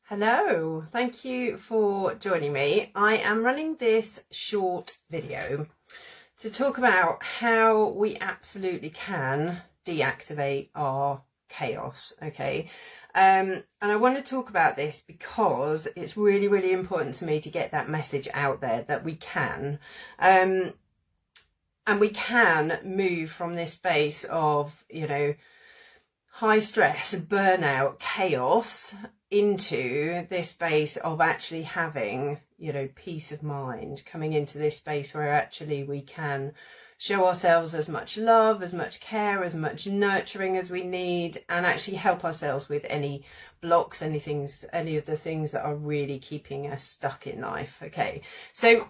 Hello, thank you for joining me. I am running this short video to talk about how we absolutely can deactivate our chaos, okay? And I want to talk about this because it's really, really important to me to get that message out there that we can. And we can move from this space of, high stress, burnout, chaos into this space of actually having, peace of mind, coming into this space where actually we can show ourselves as much love, as much care, as much nurturing as we need, and actually help ourselves with any blocks, any of the things that are really keeping us stuck in life. Okay, so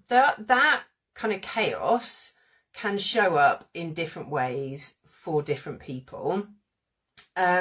that kind of chaos can show up in different ways for different people.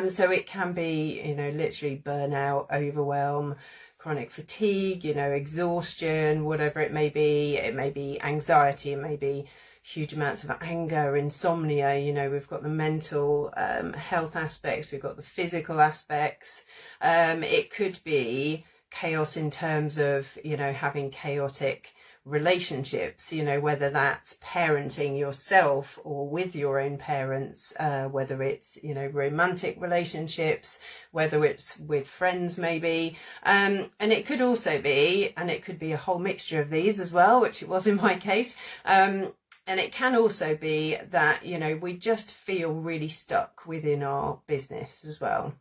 So it can be, literally burnout, overwhelm, chronic fatigue, exhaustion, whatever it may be. It may be anxiety, it may be huge amounts of anger, insomnia. We've got the mental health aspects, we've got the physical aspects. It could be chaos in terms of, having chaotic relationships, whether that's parenting yourself or with your own parents, whether it's, romantic relationships, whether it's with friends maybe, and it could also be, and it could be a whole mixture of these as well, which it was in my case, and it can also be that, we just feel really stuck within our business as well.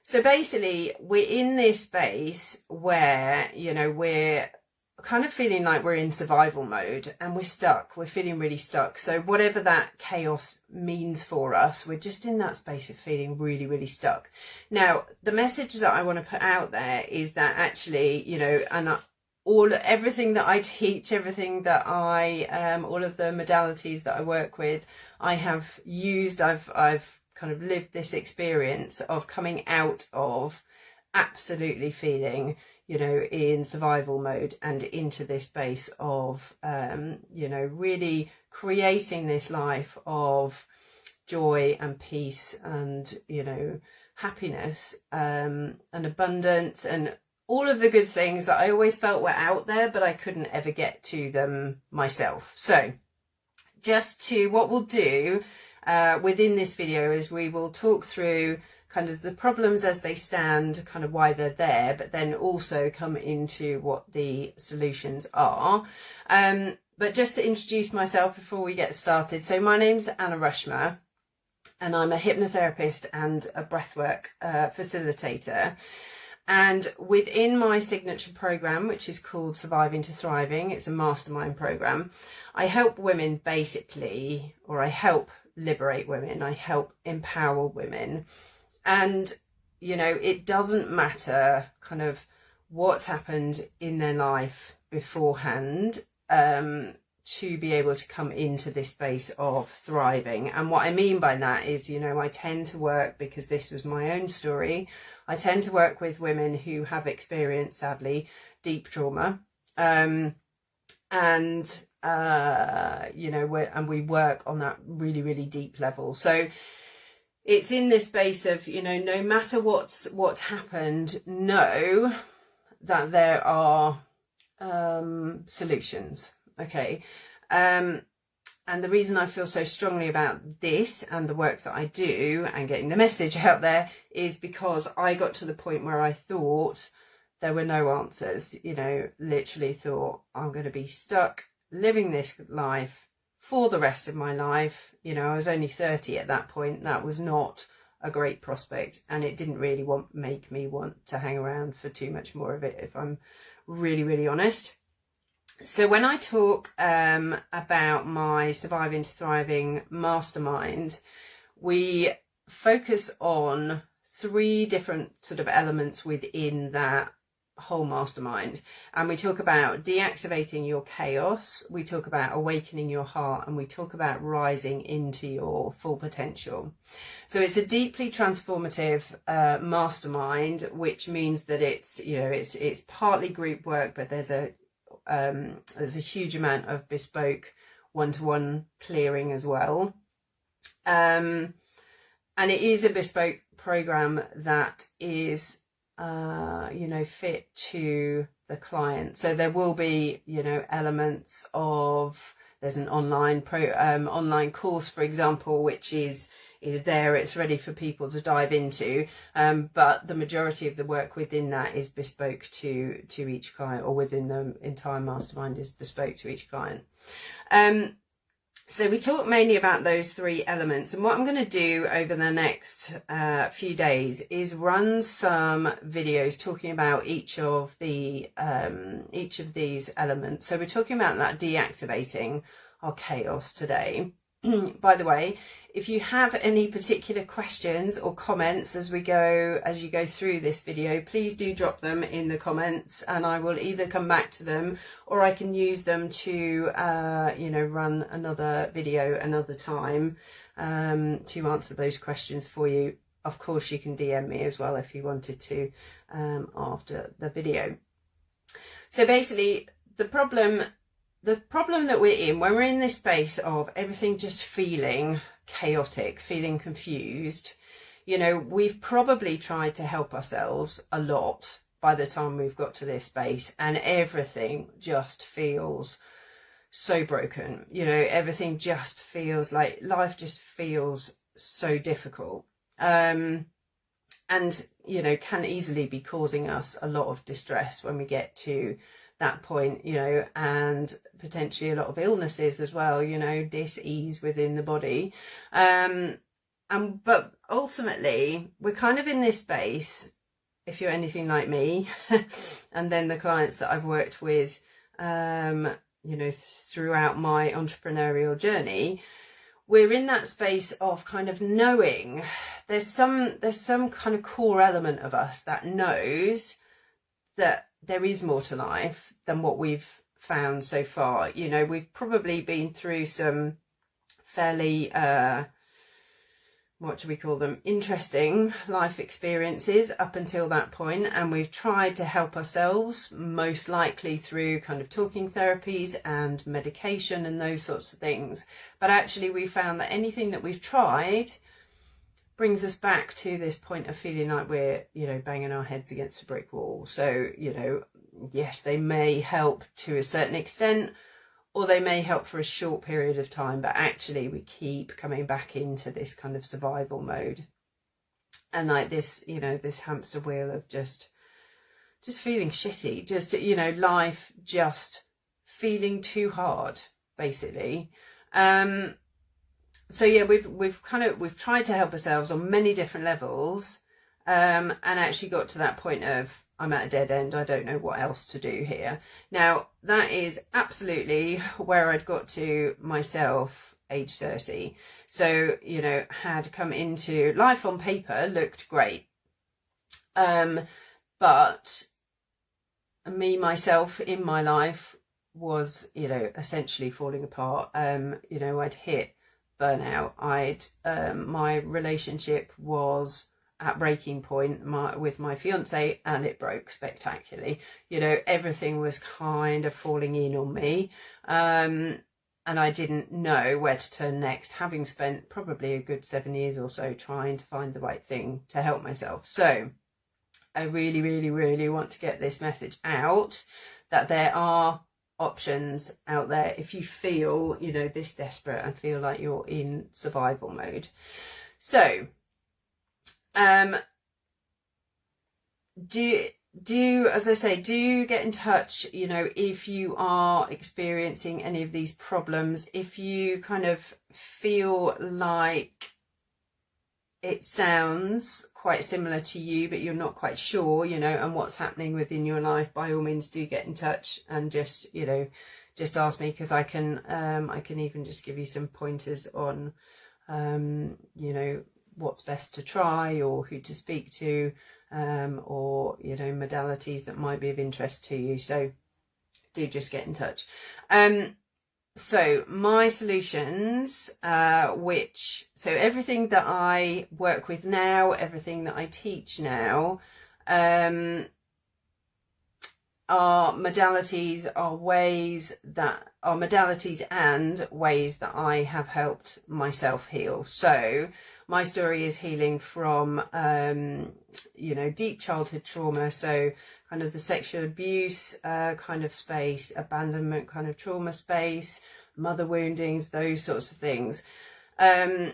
So basically we're in this space where, we're kind of feeling like we're in survival mode and we're feeling really stuck. So whatever that chaos means for us, we're just in that space of feeling really, really stuck. Now, the message that I want to put out there is that actually, everything that I teach, everything that all of the modalities that I work with, I have used, I've kind of lived this experience of coming out of absolutely feeling, in survival mode and into this space of, really creating this life of joy and peace and, happiness, and abundance and all of the good things that I always felt were out there, but I couldn't ever get to them myself. So what we'll do within this video is we will talk through kind of the problems as they stand, kind of why they're there, but then also come into what the solutions are. But just to introduce myself before we get started. So my name's Anna Rushmer and I'm a hypnotherapist and a breathwork facilitator. And within my signature program, which is called Surviving to Thriving, it's a mastermind program, I help women basically, or I help liberate women, I help empower women. And, it doesn't matter kind of what's happened in their life beforehand, to be able to come into this space of thriving. And what I mean by that is, I tend to work, because this was my own story, I tend to work with women who have experienced, sadly, deep trauma. And we work on that really, really deep level. So it's in this space of, no matter what's happened, know that there are solutions. Okay. And the reason I feel so strongly about this and the work that I do and getting the message out there is because I got to the point where I thought there were no answers, literally thought I'm going to be stuck living this life for the rest of my life. I was only 30 at that point. That was not a great prospect, and it didn't really make me want to hang around for too much more of it, if I'm really, really honest. So when I talk about my Surviving to Thriving mastermind, we focus on 3 different sort of elements within that whole mastermind, and we talk about deactivating your chaos, we talk about awakening your heart, and we talk about rising into your full potential. So it's a deeply transformative mastermind, which means that it's it's partly group work, but there's a huge amount of bespoke one-to-one clearing as well. And it is a bespoke program that is, you know, fit to the client. So there will be, you know, elements of, there's an online online course, for example, which is there, it's ready for people to dive into, but the majority of the work within that is bespoke to each client, or within the entire mastermind is bespoke to each client. So we talk mainly about those three elements, and what I'm going to do over the next few days is run some videos talking about each of these elements. So we're talking about that deactivating our chaos today. By the way, if you have any particular questions or comments as you go through this video, please do drop them in the comments, and I will either come back to them, or I can use them to you know, run another video another time to answer those questions for you. Of course, you can DM me as well if you wanted to after the video. So basically, the problem that we're in when we're in this space of everything just feeling chaotic, feeling confused, you know, we've probably tried to help ourselves a lot by the time we've got to this space, and everything just feels so broken. You know, everything just feels like life just feels so difficult, and you know, can easily be causing us a lot of distress when we get to that point, you know, and potentially a lot of illnesses as well, you know, dis-ease within the body. But ultimately, we're kind of in this space, if you're anything like me, and then the clients that I've worked with, you know, throughout my entrepreneurial journey, we're in that space of kind of knowing there's some kind of core element of us that knows that there is more to life than what we've found so far. You know, we've probably been through some fairly, what do we call them, interesting life experiences up until that point, and we've tried to help ourselves, most likely through kind of talking therapies and medication and those sorts of things. But actually we found that anything that we've tried brings us back to this point of feeling like we're, you know, banging our heads against a brick wall. So, you know, yes, they may help to a certain extent, or they may help for a short period of time, but actually we keep coming back into this kind of survival mode. And like this, you know, this hamster wheel of just feeling shitty, just, you know, life just feeling too hard, basically. So yeah, we've tried to help ourselves on many different levels, and actually got to that point of, I'm at a dead end, I don't know what else to do here. Now, that is absolutely where I'd got to myself, age 30. So, you know, had come into life on paper, looked great. But me, myself, in my life was, you know, essentially falling apart. You know, I'd hit burnout. My relationship was at breaking point with my fiance, and it broke spectacularly. You know, everything was kind of falling in on me, and I didn't know where to turn next, having spent probably a good 7 years or so trying to find the right thing to help myself. So I really, really, really want to get this message out, that there are options out there if you feel, you know, this desperate and feel like you're in survival mode. So as I say, do get in touch, you know, if you are experiencing any of these problems, if you kind of feel like it sounds quite similar to you, but you're not quite sure, you know, and what's happening within your life, by all means do get in touch and just, you know, just ask me, because I can even just give you some pointers on, you know, what's best to try, or who to speak to, or, you know, modalities that might be of interest to you. So do just get in touch. So my solutions, so everything that I work with now, everything that I teach now, are modalities and ways that I have helped myself heal. So my story is healing from, you know, deep childhood trauma. So kind of the sexual abuse kind of space, abandonment kind of trauma space, mother woundings, those sorts of things. And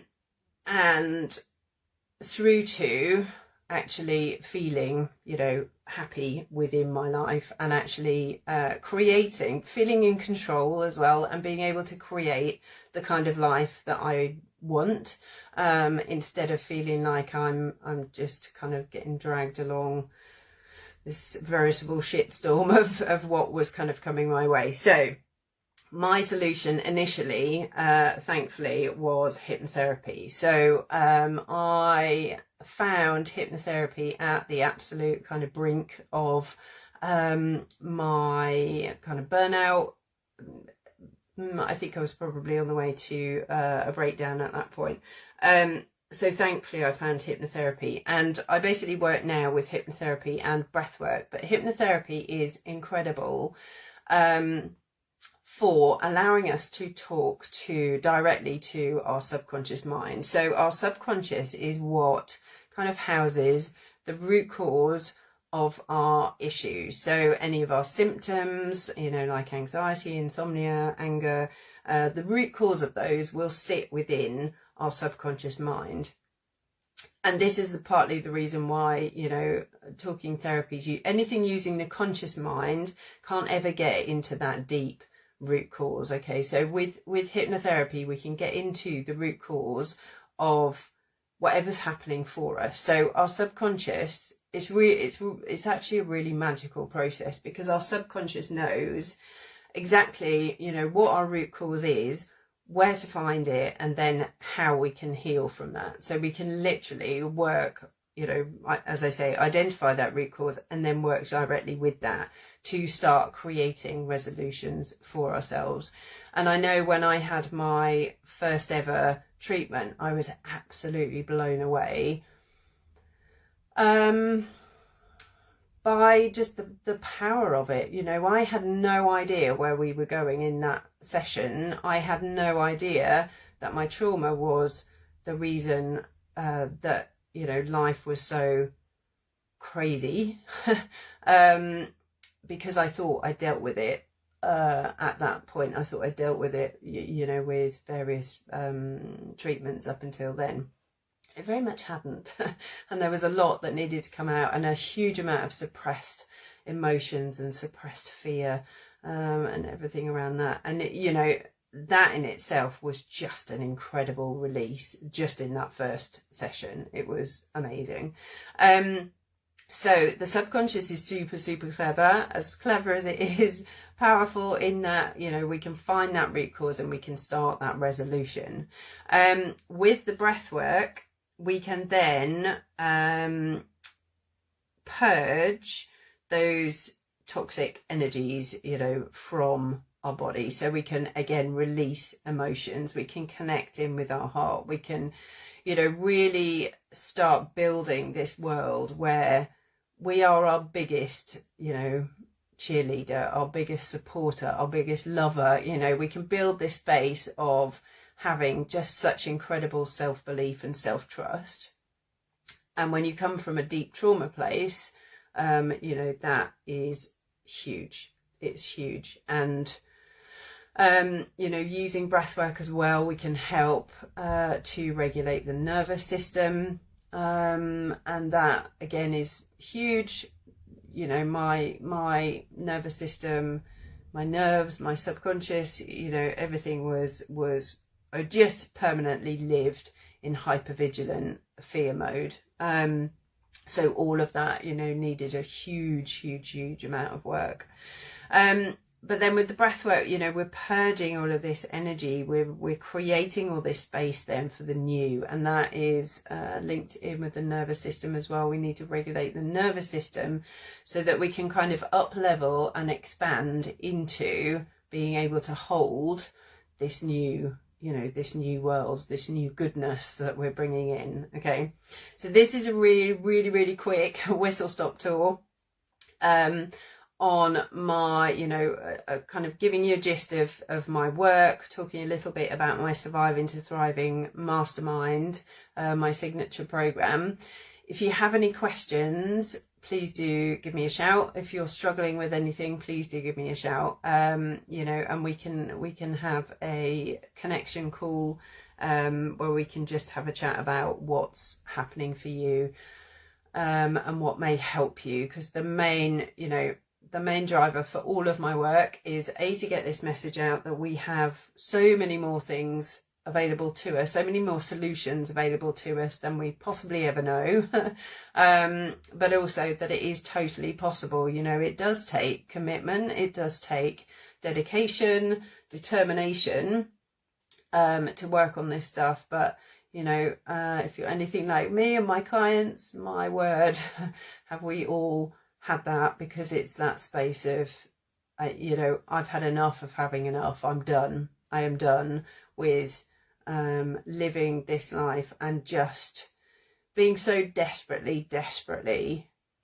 through to actually feeling, you know, happy within my life, and actually feeling in control as well, and being able to create the kind of life that I want, instead of feeling like I'm just kind of getting dragged along this veritable shitstorm of what was kind of coming my way. So my solution initially, thankfully, was hypnotherapy. So I found hypnotherapy at the absolute kind of brink of my kind of burnout. I think I was probably on the way to a breakdown at that point. So thankfully I found hypnotherapy, and I basically work now with hypnotherapy and breathwork. But hypnotherapy is incredible for allowing us to talk directly to our subconscious mind. So our subconscious is what kind of houses the root cause of our issues. So any of our symptoms, you know, like anxiety, insomnia, anger, the root cause of those will sit within our subconscious mind. And this is partly the reason why, you know, talking therapies, anything using the conscious mind can't ever get into that deep root cause. Okay, so with hypnotherapy we can get into the root cause of whatever's happening for us. So our subconscious, it's actually a really magical process, because our subconscious knows exactly, you know, what our root cause is, where to find it, and then how we can heal from that. So we can literally work, you know, as I say, identify that root cause and then work directly with that to start creating resolutions for ourselves. And I know when I had my first ever treatment, I was absolutely blown away by just the power of it. You know, I had no idea where we were going in that session. I had no idea that my trauma was the reason that, you know, life was so crazy, because I thought I dealt with it at that point. I thought I dealt with it, you know, with various treatments up until then. It very much hadn't. And there was a lot that needed to come out, and a huge amount of suppressed emotions and suppressed fear, and everything around that. And it, you know, that in itself was just an incredible release just in that first session. It was amazing. So the subconscious is super, super clever as it is powerful, in that, you know, we can find that root cause and we can start that resolution. With the breath work, we can then purge those toxic energies, you know, from our body. So we can again release emotions, we can connect in with our heart, we can, you know, really start building this world where we are our biggest, you know, cheerleader, our biggest supporter, our biggest lover. You know, we can build this space of having just such incredible self-belief and self-trust. And when you come from a deep trauma place, you know, that is huge. It's huge. And you know, using breath work as well, we can help to regulate the nervous system, and that again is huge. You know, my nervous system, my nerves, my subconscious, you know, everything was I just permanently lived in hypervigilant fear mode. So all of that, you know, needed a huge amount of work. But then with the breath work, you know, we're purging all of this energy. We're creating all this space then for the new, and that is linked in with the nervous system as well. We need to regulate the nervous system so that we can kind of up level and expand into being able to hold this new, you know, this new world, this new goodness that we're bringing in. Okay, so this is a really quick whistle stop tour. on my, you know, kind of giving you a gist of my work, talking a little bit about my Surviving to Thriving Mastermind, my signature program. If you have any questions, please do give me a shout. If you're struggling with anything, please do give me a shout. You know, and we can have a connection call where we can just have a chat about what's happening for you, and what may help you, because the main, you know, the main driver for all of my work is to get this message out that we have so many more things available to us, so many more solutions available to us than we possibly ever know. But also that it is totally possible. You know, it does take commitment, it does take dedication, determination, to work on this stuff. But you know, if you're anything like me and my clients, my word, have we all had that, because it's that space of, you know, I've had enough of having enough. I'm done. I am done with living this life and just being so desperately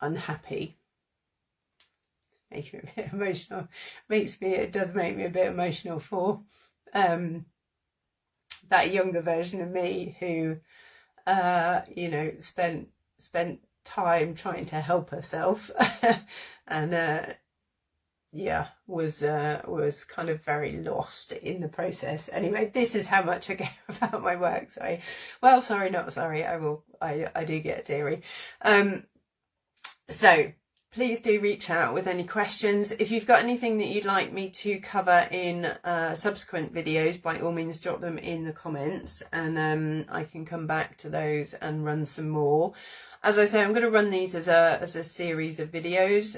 unhappy. Makes me a bit emotional. It does make me a bit emotional for that younger version of me who, you know, spent time trying to help herself and yeah, was kind of very lost in the process. Anyway, this is how much I care about my work. Sorry, well, sorry, not sorry. I do get teary. So please do reach out with any questions. If you've got anything that you'd like me to cover in subsequent videos, by all means drop them in the comments, and I can come back to those and run some more. As I say, I'm going to run these as a series of videos,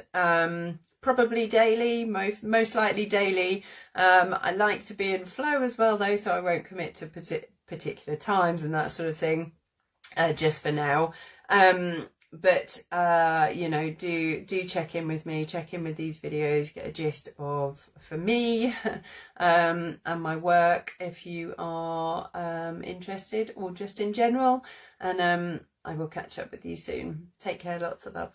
probably daily, most likely daily. I like to be in flow as well though, so I won't commit to particular times and that sort of thing, just for now. But you know, do check in with me, check in with these videos, get a gist of, for me, and my work if you are interested, or just in general. And I will catch up with you soon. Take care, lots of love.